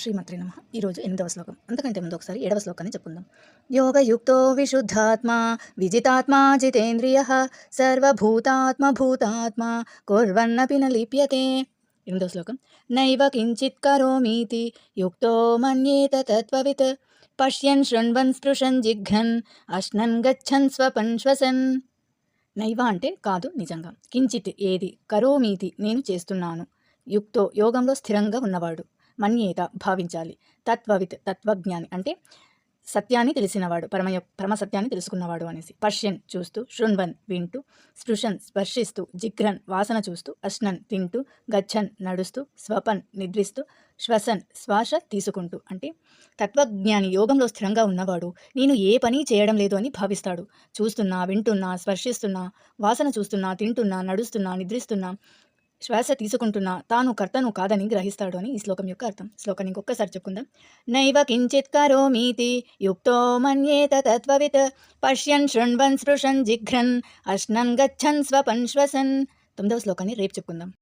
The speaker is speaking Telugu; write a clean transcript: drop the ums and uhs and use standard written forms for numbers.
శ్రీమాత్రే నమః. ఈరోజు 8వ శ్లోకం. అంతకంటే ముందు ఒకసారి 7వ శ్లోకాన్ని చెప్పుకుందాం. యోగయుక్తో విశుద్ధాత్మా విజితాత్మా జితేంద్రియః సర్వభూతాత్మ కుర్వన్నపి న లిప్యతే. 8వ శ్లోకం. నైవ కించిత్ కరోమీతి యుక్తో మన్యేత తత్వవిత్ పశ్యన్ శృణ్వన్ స్పృశన్ జిఘ్రన్ అశ్నన్ గచ్చన్ స్వపన్ శ్వసన్. నైవ అంటే కాదు, నిజంగా. కించిత్ ఏది, కరోమీతి నేను చేస్తున్నాను, యుక్తో యోగంలో స్థిరంగా ఉన్నవాడు, మన్యేత భావించాలి, తత్వవిత్ తత్వజ్ఞాని అంటే సత్యాన్ని తెలిసినవాడు, పరమ సత్యాన్ని తెలుసుకున్నవాడు అనేసి. పశ్యన్ చూస్తూ, శృణ్వన్ వింటూ, స్పృశన్ స్పర్శిస్తూ, జిఘ్రన్ వాసన చూస్తూ, అశ్నన్ తింటూ, గచ్చన్ నడుస్తూ, స్వపన్ నిద్రిస్తూ, శ్వసన్ శ్వాస తీసుకుంటూ అంటే తత్వజ్ఞాని యోగంలో స్థిరంగా ఉన్నవాడు నేను ఏ పని చేయడం లేదు అని భావిస్తాడు. చూస్తున్నా, వింటున్నా, స్పర్శిస్తున్నా, వాసన చూస్తున్నా, తింటున్నా, నడుస్తున్నా, నిద్రిస్తున్నా, శ్వాస తీసుకుంటున్నా తాను కర్తను కాదని గ్రహిస్తాడు అని ఈ శ్లోకం యొక్క అర్థం. శ్లోకాన్ని ఇంకొకసారి చెప్పుకుందాం. నైవ కించిత్ కరోమీతి యుక్తో మన్యేత తత్వవిత్ పశ్యన్ శృణ్వన్ స్పృశన్ జిఘ్రన్ అశ్నన్ గచ్చన్ స్వపన్ శ్వసన్. 9వ శ్లోకాన్ని రేపు చెప్పుకుందాం.